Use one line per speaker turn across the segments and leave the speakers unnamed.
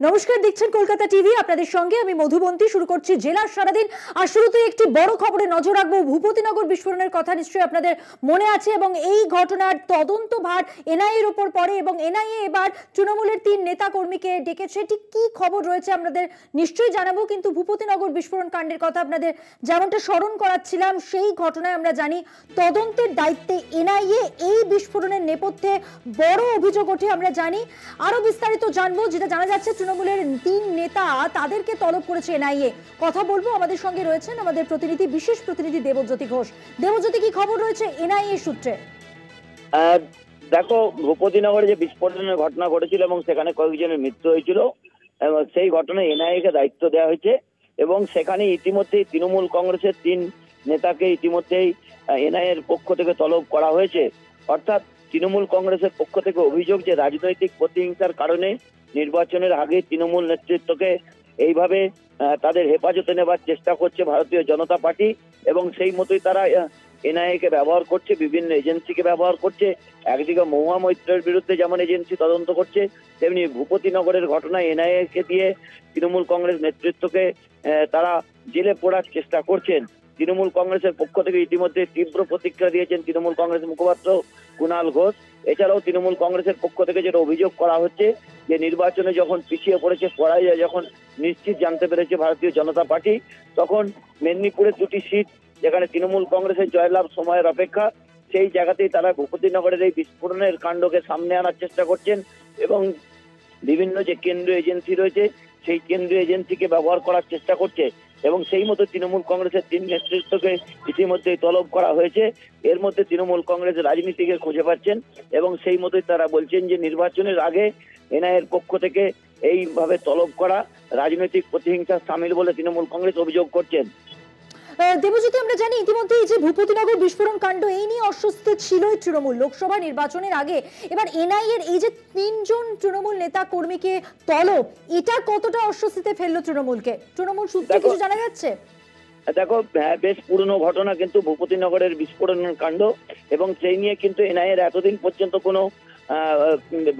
নমস্কার, দেখছেন কলকাতা টিভি। আপনাদের সঙ্গে আমি মধুবন্তী। শুরু করছি জেলার সারাদিন। আর শুরুতেই একটি বড় খবরে নজর রাখবো। ভূপতিনগর বিস্ফোরণের কথা নিশ্চয়ই আপনাদের মনে আছে এবং এই ঘটনার তদন্ত ভার এনআইএর উপর পড়ে এবং এনআইএ এবার তৃণমূলের 3 নেতা কর্মীকে ডেকেছে। ঠিক কি খবর রয়েছে আপনাদের নিশ্চয়ই জানাবো, কিন্তু ভূপতিনগর বিস্ফোরণ কাণ্ডের কথা আপনাদের যেমনটা স্মরণ করাচ্ছিলাম, সেই ঘটনায় আমরা জানি তদন্তের দায়িত্বে এনআইএ। এই বিস্ফোরণের নেপথ্যে বড় অভিযোগ ওঠে আমরা জানি। আরো বিস্তারিত জানবো। যেটা জানা যাচ্ছে তৃণমূলের 3 নেতা, তাদেরকে তলব করেছে এনআইএ। কথা বলবো, আমাদের সঙ্গে রয়েছেন আমাদের প্রতিনিধি, বিশেষ প্রতিনিধি দেবজ্যোতি ঘোষ। দেবজ্যোতি, কি খবর রয়েছে এনআইএ সূত্রে?
দেখো, ভূপতিনগরে যে বিস্ফোরণের ঘটনা ঘটেছিল এবং সেখানে কয়েকজনের মৃত্যু হয়েছিল, সেই ঘটনায় এনআইএ কে দায়িত্ব দেওয়া হয়েছে এবং সেখানে ইতিমধ্যেই তৃণমূল কংগ্রেসের 3 নেতাকে ইতিমধ্যেই এনআইএ এর পক্ষ থেকে তলব করা হয়েছে। অর্থাৎ তৃণমূল কংগ্রেসের পক্ষ থেকে অভিযোগ যে রাজনৈতিক প্রতিহিংসার কারণে নির্বাচনের আগে তৃণমূল নেতৃত্বকে এইভাবে তাদের হেফাজতে নেবার চেষ্টা করছে ভারতীয় জনতা পার্টি এবং সেই মতোই তারা এনআইএ কে ব্যবহার করছে, বিভিন্ন এজেন্সিকে ব্যবহার করছে। একদিকে মহুয়া মৈত্রের বিরুদ্ধে যেমন এজেন্সি তদন্ত করছে, তেমনি ভূপতিনগরের ঘটনায় এনআইএ কে দিয়ে তৃণমূল কংগ্রেস নেতৃত্বকে তারা জেলে পোড়ার চেষ্টা করছেন। তৃণমূল কংগ্রেসের পক্ষ থেকে ইতিমধ্যে তীব্র প্রতিক্রিয়া দিয়েছেন তৃণমূল কংগ্রেস মুখপাত্র কুণাল ঘোষ। এছাড়াও তৃণমূল কংগ্রেসের পক্ষ থেকে যেটা অভিযোগ করা হচ্ছে যে নির্বাচনে যখন পিছিয়ে পড়েছে, পরাজয় যখন নিশ্চিত জানতে পেরেছে ভারতীয় জনতা পার্টি, তখন মেদিনীপুরের 2টি সিট যেখানে তৃণমূল কংগ্রেসের জয়লাভ সময়ের অপেক্ষা, সেই জায়গাতেই তারা ভূপতিনগরের এই বিস্ফোরণের কাণ্ডকে সামনে আনার চেষ্টা করছেন এবং বিভিন্ন যে কেন্দ্রীয় এজেন্সি রয়েছে সেই কেন্দ্রীয় এজেন্সিকে ব্যবহার করার চেষ্টা করছে এবং সেই মতো তৃণমূল কংগ্রেসের 3 নেতৃত্বকে ইতিমধ্যেই তলব করা হয়েছে। এর মধ্যে তৃণমূল কংগ্রেস রাজনীতিকে খুঁজে পাচ্ছেন এবং সেই মতোই তারা বলছেন যে নির্বাচনের আগে এনআইএর পক্ষ থেকে এইভাবে তলব করা রাজনৈতিক প্রতিহিংসার সামিল বলে তৃণমূল কংগ্রেস অভিযোগ করছেন।
দেবজ্যোতি, আমরা জানি ইতিমধ্যে এই যে ভূপতিনগর বিস্ফোরণ কাণ্ড, এই নিয়ে অস্বস্তি ছিলই তৃণমূল লোকসভা নির্বাচনের আগে। এবার এনআইএর এই যে 3 জন তৃণমূল নেতা কর্মীকে তলব, এটা কতটা অস্বস্তিতে ফেললো তৃণমূলকে? তৃণমূল সূত্রে কিছু জানা যাচ্ছে?
দেখো, বেশ পুরনো ঘটনা কিন্তু ভূপতিনগরের বিস্ফোরণ কাণ্ড এবং সেই নিয়ে কিন্তু এনআইএর এতদিন পর্যন্ত কোনো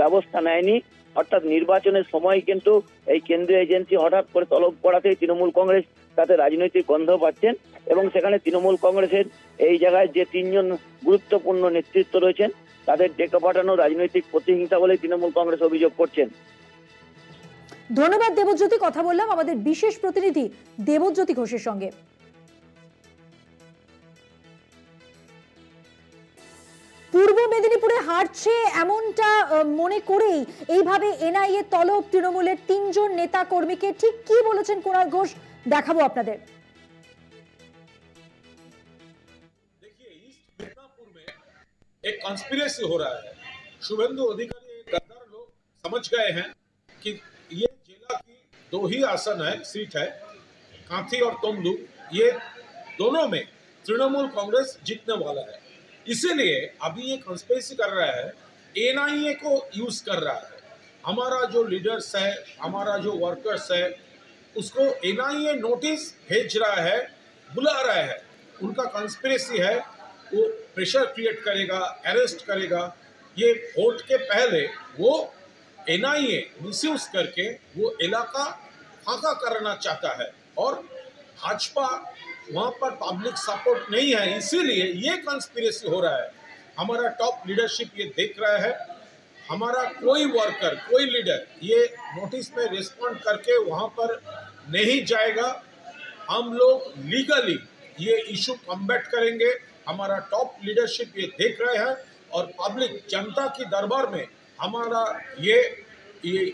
ব্যবস্থা নেয়নি। অর্থাৎ নির্বাচনের সময় কিন্তু এই কেন্দ্রীয় এজেন্সি হঠাৎ করে তলব করাতেই তৃণমূল কংগ্রেস তাতে রাজনৈতিক গন্ধ পাচ্ছেন এবং সেখানে তৃণমূল কংগ্রেসের এই জায়গায় যে 3 জন গুরুত্বপূর্ণ নেতৃত্ব রয়েছেন তাদের ডেকে পাঠানো রাজনৈতিক প্রতিহিংসা বলে তৃণমূল কংগ্রেস অভিযোগ করছেন।
ধন্যবাদ দেবজ্যোতি। কথা বললাম আমাদের বিশেষ প্রতিনিধি দেবজ্যোতি ঘোষের সঙ্গে। পূর্ব মেদিনীপুরে হারছে এমনটা মনে করেই এইভাবে এনআইএ তলব তৃণমূলের 3 জন নেতা কর্মীকে। ঠিক কি বলেছেন কুণাল ঘোষ, দেখাবো আপনাদের।
देखिए, ईस्ट मिदनापुर में एक कॉन्स्पिरेसी हो रहा है। शुभेंदु अधिकारी गद्दार लोग समझ गए हैं कि ये जिला की 2 ही आसन है, सीट है, कांथी और तमलुक, ये दोनों में तृणमूल कांग्रेस जीतने वाला है। इसीलिए अभी ये कॉन्स्पिरेसी कर रहा है, एनआईए को यूज कर रहा है। हमारा जो लीडर्स है, हमारा जो वर्कर्स है, उसको एनआईए नोटिस भेज रहा है, बुला रहा है। उनका कॉन्स्पिरेसी है, वो प्रेशर क्रिएट करेगा, अरेस्ट करेगा। ये वोट के पहले वो एनआईए मिसयूज करके वो इलाका फाका करना चाहता है और भाजपा वहाँ पर पब्लिक सपोर्ट नहीं है, इसीलिए ये कॉन्स्पिरेसी हो रहा है। हमारा टॉप लीडरशिप ये देख रहा है। हमारा कोई वर्कर, कोई लीडर ये नोटिस में रिस्पॉन्ड करके वहाँ पर नहीं जाएगा। हम लोग लीगली ये इशू कम्बैट करेंगे। हमारा टॉप लीडरशिप ये देख रहे हैं और पब्लिक जनता की दरबार में हमारा ये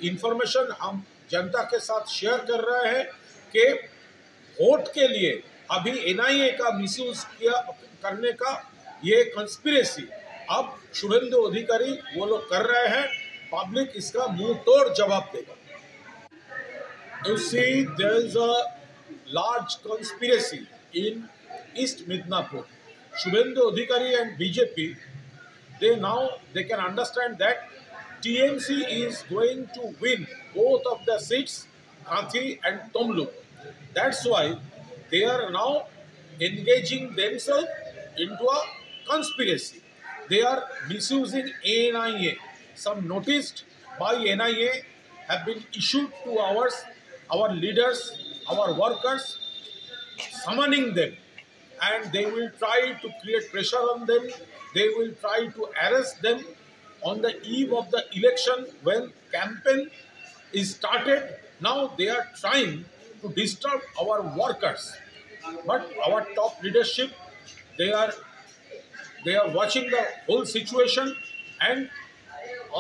इंफॉर्मेशन हम जनता के साथ शेयर कर रहे हैं कि वोट के लिए अभी एनआईए का मिसयूज करने का ये कंस्पिरेसी अब शुभेंदु अधिकारी वो लोग कर रहे हैं। पब्लिक इसका मुंह तोड़ जवाब देगा। You see, there is a large conspiracy in East Midnapur. Shubhendu Adhikari and BJP, they can understand that TMC is going to win both of the seats, Kanthi and Tomluk. That's why they are now engaging themselves into a conspiracy. They are misusing NIA. Some noticed by NIA have been issued to our leaders, our workers, summoning them, and they will try to create pressure on them. They will try to arrest them on the eve of the election when campaign is started. Now they are trying to disturb our workers, but our top leadership, they are watching the whole situation, and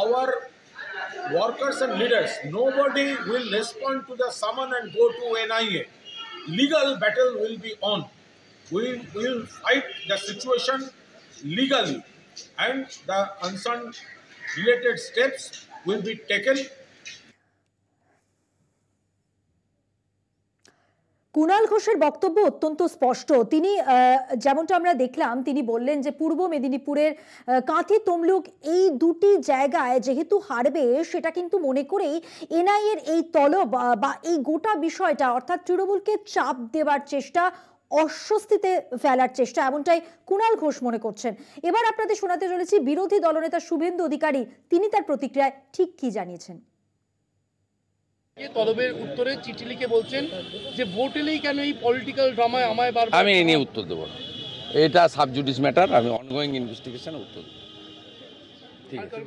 our workers and leaders, nobody will respond to the summon and go to NIA. Legal battle will be on. We will fight the situation legally, and the concerned related steps will be taken.
Kunal ঘোষের বক্তব্য অত্যন্ত স্পষ্ট। তিনি যেমনটা আমরা দেখলাম, তিনি বললেন যে পূর্ব মেদিনীপুরের কাঁথি তমলুক এই দুটি জায়গায় যেহেতু হারবে, সেটা কিন্তু মনে করেই এনআইএর এই তলব বা এই গোটা বিষয়টা, অর্থাৎ তৃণমূলকে চাপ দেওয়ার চেষ্টা, অস্বস্তিতে ফেলার চেষ্টা, এমনটাই কুণাল ঘোষ মনে করছেন। এবার আপনাদের শোনাতে চলেছি বিরোধী দলনেতা শুভেন্দু অধিকারী, তিনি তার প্রতিক্রিয়ায় ঠিক কি জানিয়েছেন।
তলবের উত্তরে চিঠি লিখে বলছেন যে ভোট এলেই কেন এই পলিটিক্যাল ড্রামায় আমায় বারবার।
আমি এই নিয়ে উত্তর দেবো না, এটা সাবজুডিস ম্যাটার, আমি অনগোয়িং ইনভেস্টিগেশনে উত্তর দেব। ঠিক আছে,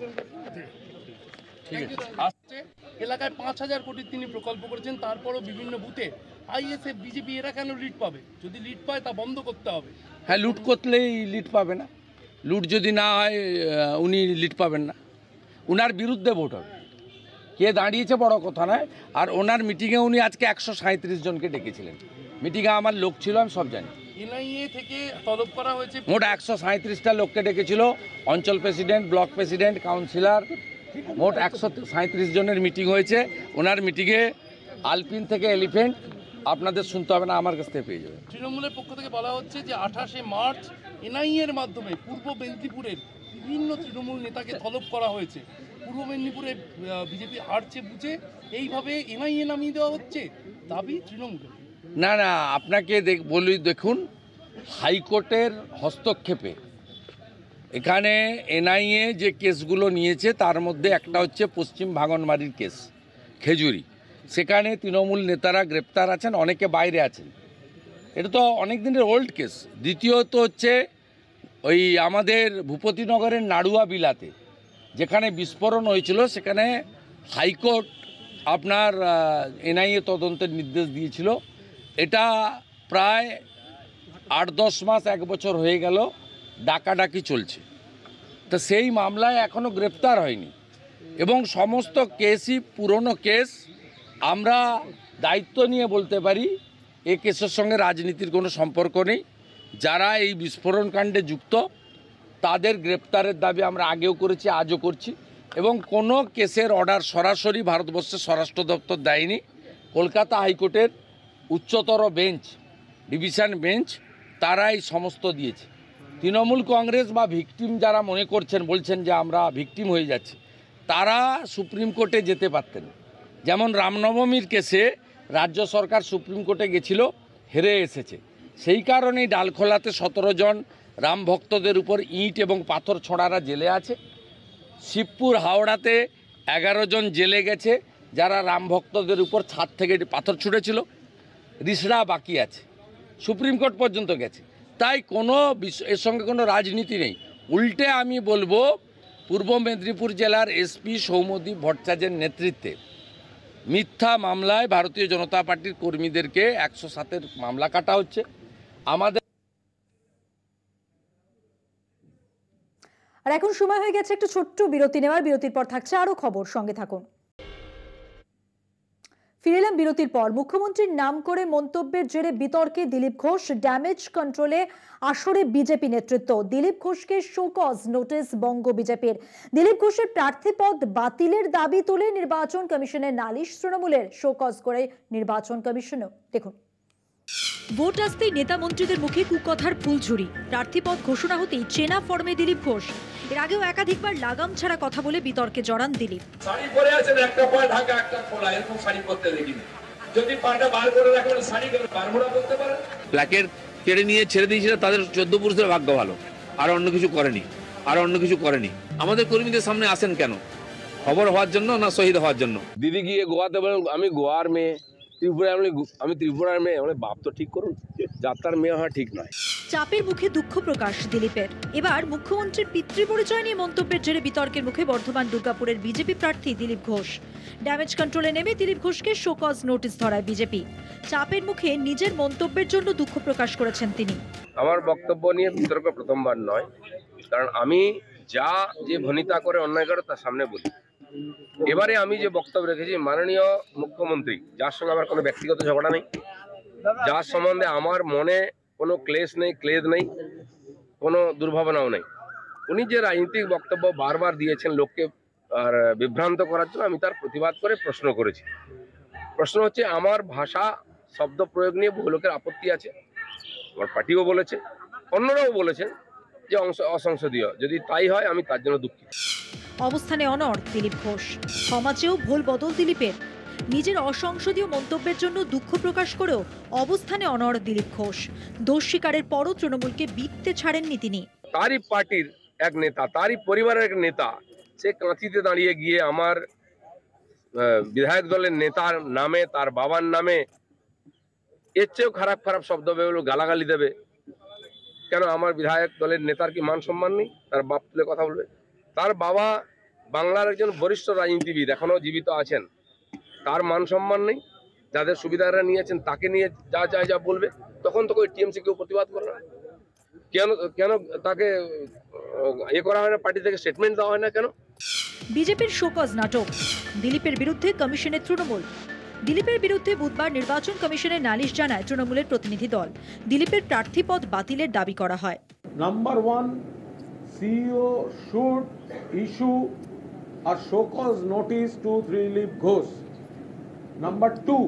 ঠিক আছে।
আসছে এলাকায় ৫,০০০ কোটির তিনি প্রকল্প করেছেন, তারপরও বিভিন্ন বুথে আইএসএফ বিজেপি এরা কেন লিড পাবে? যদি লিড পায় তা বন্ধ করতে হবে।
হ্যাঁ, লুট করলেই লিড পাবে না, লুট যদি না হয় উনি লিড পাবেন না, উনার বিরুদ্ধে ভোট হবে। কে দাঁড়িয়েছে বড় কথা নয়। আর ওনার মিটিংয়ে উনি আজকে ১৩৭ জনকে ডেকেছিলেন। মিটিংয়ে আমার লোক ছিল, আমি সব জানি।
এনআইএ থেকে তলব করা হয়েছে
মোট ১৩৭টা লোককে ডেকেছিল, অঞ্চল প্রেসিডেন্ট, ব্লক প্রেসিডেন্ট, কাউন্সিলর, মোট ১৩৭ জনের মিটিং হয়েছে। ওনার মিটিংয়ে আলপিন থেকে এলিফেন্ট আপনাদের শুনতে হবে না, আমার কাছ থেকে পেয়ে যাবেন।
তৃণমূলের পক্ষ থেকে বলা হচ্ছে যে ২৮শে মার্চ এনআইএর মাধ্যমে পূর্ব মেদিনীপুরের বিভিন্ন তৃণমূল নেতাকে তলব করা হয়েছে। পূর্ব মেদিনীপুরে বিজেপি হারছে বুঝে এইভাবে এনআইএ নামিয়ে দেওয়া হচ্ছে, দাবি তৃণমূল।
না না, আপনাকে বলি, দেখুন, হাইকোর্টের হস্তক্ষেপে এখানে এনআইএ যে কেসগুলো নিয়েছে তার মধ্যে একটা হচ্ছে পশ্চিম ভাঙনবাড়ির কেস, খেজুরি। সেখানে তৃণমূল নেতারা গ্রেপ্তার আছেন, অনেকে বাইরে আছেন, এটা তো অনেক দিনের ওল্ড কেস। দ্বিতীয়ত হচ্ছে ওই আমাদের ভূপতিনগরের নাড়ুয়া বিলাতে যেখানে বিস্ফোরণ হয়েছিল, সেখানে হাইকোর্ট আপনার এনআইএ তদন্তের নির্দেশ দিয়েছিল। এটা প্রায় ৮-১০ মাস, ১ বছর হয়ে গেল ডাকাডাকি চলছে, তো সেই মামলায় এখনও গ্রেপ্তার হয়নি। এবং সমস্ত কেসই পুরনো কেস। আমরা দায়িত্ব নিয়ে বলতে পারি এ কেসের সঙ্গে রাজনীতির কোনো সম্পর্ক নেই। যারা এই বিস্ফোরণ কাণ্ডে যুক্ত তাদের গ্রেপ্তারের দাবি আমরা আগেও করেছি, আজও করছি। এবং কোনো কেসের অর্ডার সরাসরি ভারতবর্ষের স্বরাষ্ট্র দপ্তর দেয়নি, কলকাতা হাইকোর্টের উচ্চতর বেঞ্চ, ডিভিশন বেঞ্চ, তারা এই সমস্ত দিয়েছে। তৃণমূল কংগ্রেস বা ভিকটিম যারা মনে করছেন, বলছেন যে আমরা ভিকটিম হয়ে যাচ্ছি, তারা সুপ্রিম কোর্টে যেতে পারতেন। যেমন রামনবমীর কেসে রাজ্য সরকার সুপ্রিম কোর্টে গেছিল, হেরে এসেছে। সেই কারণেই ডালখোলাতে ১৭ জন রাম ভক্তদের উপর ইট এবং পাথর ছোঁড়ারা জেলে আছে। শিবপুর হাওড়াতে 11 জন জেলে গেছে যারা রাম ভক্তদের উপর ছাদ থেকে পাথর ছুঁড়েছিল। রিসড়া বাকি আছে, সুপ্রিম কোর্ট পর্যন্ত গেছে। তাই কোনো এর সঙ্গে কোনো রাজনীতি নেই। উল্টে আমি বলবো, পূর্ব মেদিনীপুর জেলার এসপি সৌম্যদীপ ভট্টাচার্যের নেতৃত্বে মিথ্যা মামলায় ভারতীয় জনতা পার্টির কর্মীদেরকে ১০৭-এর মামলা কাটা হচ্ছে। আমাদের
আর এখন সময় হয়ে গেছে একটু ছোট্ট বিরতি নেওয়ার। বিরতির পর থাকছে আরো খবর, সঙ্গে থাকুন। ফিরে এলাম বিরতির পর। মুখ্যমন্ত্রীর নাম করে মন্তব্যের জেরে বিতর্কে দিলীপ ঘোষ, ড্যামেজ কন্ট্রোলে আসরে বিজেপি নেতৃত্ব। দিলীপ ঘোষকে শোকজ নোটিশ বঙ্গ বিজেপির। দিলীপ ঘোষের প্রার্থী পদ বাতিলের দাবি তুলে নির্বাচন কমিশনের নালিশ তৃণমূলের, শোকজ করে নির্বাচন কমিশনও। দেখুন, ভোট আসতেই নেতা মন্ত্রীদের মুখে কুকথার ফুলঝুরি। প্রার্থীপদ ঘোষণা হতেই চেনা ফর্মে দিলীপ ঘোষ। এর আগেও একাধিকবার লাগাম ছাড়া কথা বলে বিতর্কে জড়ান দিলীপ।
শাড়ি পরে আছেন, একটা পা ঢাকা একটা খোলা, এরকম শাড়ি পরতে দেখিনি। যদি পাটা বার করে রাখেন, শাড়ি বারমুড়া করতে পারেন।
ব্ল্যাকের কেড়ে নিয়ে ছেড়ে দিয়েছিল, তাদের 14 পুরুষের ভাগ্য ভালো, আর অন্য কিছু করেনি। আমাদের কর্মীদের সামনে আসেন কেন? খবর হওয়ার জন্য না শহীদ হওয়ার জন্য?
দিদি গিয়ে গোয়াতে বলেন আমি গোয়ার মেয়ে, ত্রিপুরার আমি ত্রিপুরার মেয়ে, মানে বাপ তো ঠিক করুন, যাত্রার মেয়ে হওয়া ঠিক নয়।
চাপের মুখে দুঃখ প্রকাশ দিলীপের। এবার মুখ্যমন্ত্রীর পিতৃপরিচয় নিয়ে মন্তব্যের জেরে বিতর্কের মুখে বর্ধমান দুর্গাপুরের বিজেপি প্রার্থী দিলীপ ঘোষ। ড্যামেজ কন্ট্রোলে নেমে দিলীপ ঘোষকে শো কজ নোটিশ ধরায় বিজেপি। চাপের মুখে নিজের মন্তব্যের জন্য দুঃখ প্রকাশ করেছেন তিনি।
আমার বক্তব্য নিয়ে বিতর্ক প্রথমবার নয়, কারণ আমি যে ভনিতা করে অন্যায় করে তার সামনে বলি। এবারে আমি যে বক্তব্য রেখেছি, মাননীয় মুখ্যমন্ত্রী, যার সঙ্গে আমার কোনো ব্যক্তিগত ঝগড়া নেই, যার সম্বন্ধে আমার মনে কোনো ক্লেশ নেই, ক্লেদ নেই, কোনো দুর্ভাবনাও নেই, উনি যে রাজনৈতিক বক্তব্য বারবার দিয়েছেন লোককে আর বিভ্রান্ত করার জন্য, আমি তার প্রতিবাদ করে প্রশ্ন করেছি। প্রশ্ন হচ্ছে, আমার ভাষা শব্দ প্রয়োগ নিয়ে বহু লোকের আপত্তি আছে, আমার পার্টিও বলেছে, অন্যরাও বলেছেন যে অসংসদীয়। যদি তাই হয় আমি তার জন্য দুঃখিত।
অবস্থানে অনড় দিলীপ ঘোষ। সমাজেও ভুল বদল দিলীপের। নিজের অসংসদীয় মন্তব্যের জন্য দুঃখ প্রকাশ করেও অবস্থানে অনড় দিলীপ ঘোষ। দোষ স্বীকারের পরও তৃণমূলকে বিততে ছাড়েননি তিনি।
তারই পার্টির এক নেতা, তারই পরিবারের এক নেতা, সে কাঁথিতে দাঁড়িয়ে গিয়ে আমার বিধায়ক দলের নেতার নামে, তার বাবার নামে এর চেয়েও খারাপ খারাপ শব্দ বেরোলো, গালাগালি দেবে। কেন আমার বিধায়ক দলের নেতার কি মান সম্মান নেই? তার বাপ তুলে কথা বলবে? তার বাবা বাংলার একজন বরিষ্ঠ রাজনীতিবিদ, এখনো জীবিত আছেন, তার মান সম্মান নেই? যাদের সুবিধারা নিয়েছেন তাকে নিয়ে যা বলবে, তখন তো টিএমসি কেউ প্রতিবাদ করে না। কেন তাকে করা হয় না? পার্টি থেকে স্টেটমেন্ট দেওয়া হয় না কেন?
বিজেপির শোকজ নাটক। দিলীপের বিরুদ্ধে কমিশনে তৃণমূল। দিলীপের বিরুদ্ধে বুধবার নির্বাচন কমিশনে নালিশ জানায় তৃণমূলের প্রতিনিধি দল। দিলীপের প্রার্থীপদ বাতিলের দাবি করা হয়।
Number 1, CEO should issue a show cause notice to Dilip Ghosh. Number 2,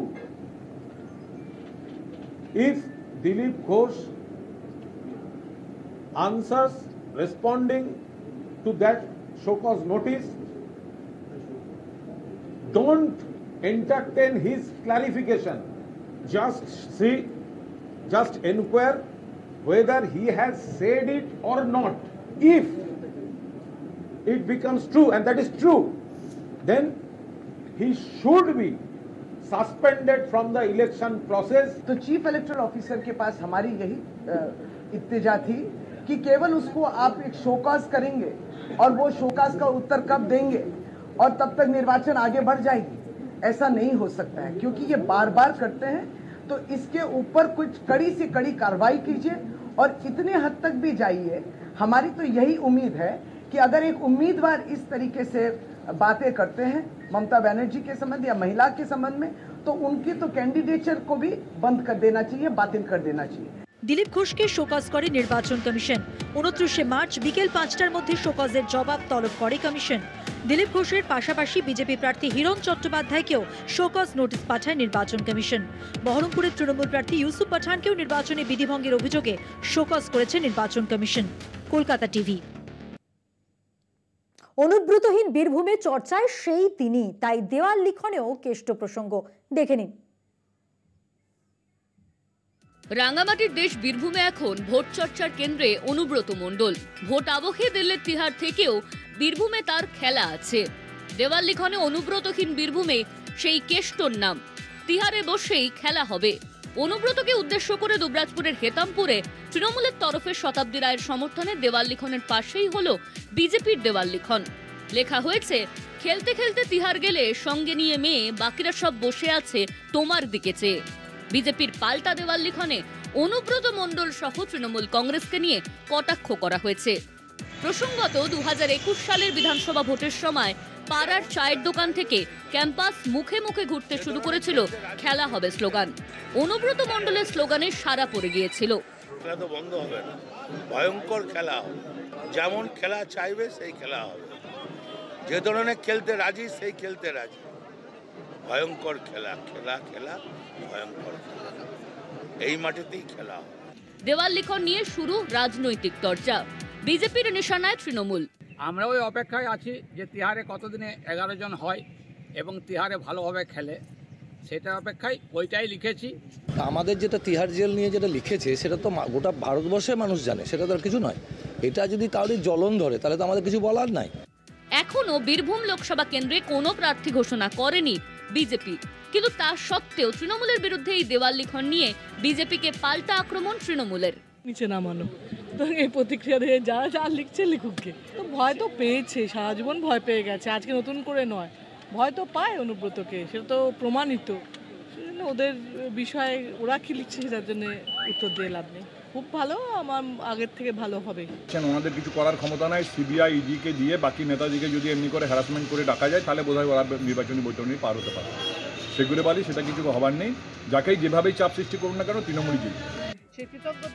if Dilip Ghosh answers responding to that show cause notice, don't entertain his clarification. Just inquire whether he has said it or not. If it becomes true, and that is true, then he should be suspended from the election process.
तो chief electoral officer के पास हमारी यही इत्तेजा थी कि केवल उसको आप एक शोकाज करेंगे और वो शोकाज का उत्तर कब देंगे और तब तक निर्वाचन आगे बढ़ जाएगी। ऐसा नहीं हो सकता है, क्योंकि ये बार बार करते हैं। तो इसके ऊपर कुछ कड़ी से कड़ी कार्रवाई कीजिए और इतने हद तक भी जाइए। हमारी तो यही उम्मीद है कि अगर एक उम्मीदवार इस तरीके से बातें करते हैं ममता बनर्जी के संबंध या महिला के संबंध में, तो उनकी तो कैंडिडेचर को भी बंद कर देना चाहिए, बातिल कर देना चाहिए।
দিলীপ ঘোষকে শোকজ করে নির্বাচন কমিশন। 29 মার্চ বিকেল 5টার মধ্যে শোকজের জবাব তলব করে কমিশন। দিলীপ ঘোষের পাশাপাশি বিজেপি প্রার্থী হিরণ চট্টোপাধ্যায়কেও শোকজ নোটিশ পাঠায় নির্বাচন কমিশন। বহরমপুরের তৃণমূল প্রার্থী ইউসুফ পাঠানকেও নির্বাচনে বিধিভঙ্গের অভিযোগে শোকজ করেছে নির্বাচন কমিশন। কলকাতা টিভি। অনুব্রতহীন বীরভূমে চর্চায় সেই তিনি, তাই দেওয়াল লিখনেও কেষ্ট প্রসঙ্গ। দেখে নিন।
রাঙ্গামাটির দেশ বীরভূমে এখন ভোট চর্চার কেন্দ্রে অনুব্রত মণ্ডল। ভোট আবহে দিল্লির তিহার থেকেও বীরভূমে তার খেলা আছে। দেওয়াল লিখনে অনুব্রতহীন বীরভূমে সেই কেষ্টর নাম। তিহারে বসেই খেলা হবে। অনুব্রতকে উদ্দেশ্য করে দুবরাজপুরের হেতামপুরে তৃণমূলের তরফে শতাব্দী রায়ের সমর্থনে দেওয়াল লিখনের পাশেই হলো বিজেপির দেওয়াল লিখন। লেখা হয়েছে, খেলতে খেলতে তিহার গেলে সঙ্গে নিয়ে মেয়ে, বাকিরা সব বসে আছে তোমার দিকে চেয়ে। বিজেপির পাল্টা দেওয়াল লিখনে অনুব্রত মণ্ডল সহ তৃণমূল কংগ্রেসকে নিয়ে কটাক্ষ করা হয়েছে। প্রসঙ্গত 2021 সালের বিধানসভা ভোটের সময় পাড়ার চায়ের দোকান থেকে ক্যাম্পাস মুখে মুখে ঘুরতে শুরু করেছিল খেলা হবে স্লোগান। অনুব্রত মণ্ডলের স্লোগানে সাড়া পড়ে গিয়েছিল।
খেলা তো বন্ধ হবে না, ভয়ঙ্কর খেলা হবে, যেমন খেলা চাইবে সেই খেলা হবে, যে ধরনের খেলতে রাজি সেই খেলতে রাজি। ভয়ঙ্কর খেলা, খেলা খেলা ভয়ঙ্কর খেলা, এই মাটিতেই খেলা হবে।
দেওয়াল লিখন নিয়ে শুরু রাজনৈতিক চর্চা। বিজেপির নিশানায় তৃণমূল।
আমরা ওই অপেক্ষায় আছি যে তিহারে কতদিনে 11 জন হয় এবং তিহারে ভালোভাবে খেলে, সেটা অপেক্ষায় ওইটাই লিখেছি।
আমাদের যেটা তিহার জেল নিয়ে যেটা লিখেছে সেটা তো গোটা ভারতবর্ষের মানুষ জানে, সেটা তো আর কিছু নয়। এটা যদি কারোর জ্বলন ধরে তাহলে তো আমাদের কিছু বলার নাই।
এখনো বীরভূম লোকসভা কেন্দ্রে কোনো প্রার্থী ঘোষণা করেনি বিজেপি, কিন্তু তা সত্ত্বেও তৃণমূলের বিরুদ্ধে এই দেওয়াল লিখন নিয়ে বিজেপিকে পাল্টা আক্রমণ তৃণমূলের।
নিচে নামানো তো এই প্রতিক্রিয়া দিয়ে যারা যা লিখছে লিখুককে, তো ভয় তো পেয়েছে, সারা জীবন ভয় পেয়ে গেছে, আজকে নতুন করে নয়, ভয় তো পায় অনুব্রতকে, সেটা তো প্রমাণিত। সেজন্য ওদের বিষয়ে ওরা কি লিখছে সেটার জন্য উত্তর দিয়ে লাভ নেই। খুব ভালো, আমার আগের থেকে ভালো হবে।
ওনাদের কিছু করার ক্ষমতা নাই, সিবিআই ইডিকে দিয়ে বাকি নেতাজিকে যদি এমনি করে হ্যারাসমেন্ট করে ডাকা যায় তাহলে বোধহয় ওরা নির্বাচনী বৈতরণী পার হতে পারে। সেগুলো বলি সেটা কিছু হবার নেই, যাকেই যেভাবেই চাপ সৃষ্টি করুন না কেন তৃণমূলই জিতবে।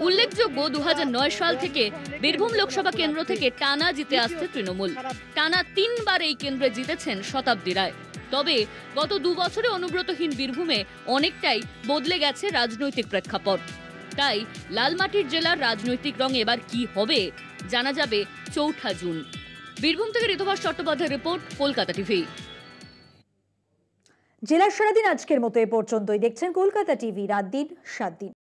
উল্লেখযোগ্য 2009 সাল থেকে বীরভূম লোকসভা কেন্দ্র থেকে টানা জিতে আসছে তৃণমূল। টানা 3 বার এই কেন্দ্রে জিতেছেন শতাব্দী রায়। তবে গত 2 বছরে অনুব্রতহীন বীরভূমে অনেকটাই বদলে গেছে রাজনৈতিক প্রেক্ষাপট। তাই লালমাটির জেলার রাজনৈতিক রং এবার কি হবে জানা যাবে 4 জুন। বীরভূম থেকে ঋতুভাষ চট্টোপাধ্যায়ের রিপোর্ট, কলকাতা টিভি।
জেলার সারাদিন আজকের মতো এ পর্যন্তই। দেখছেন কলকাতা টিভি, রাত দিন 7 দিন।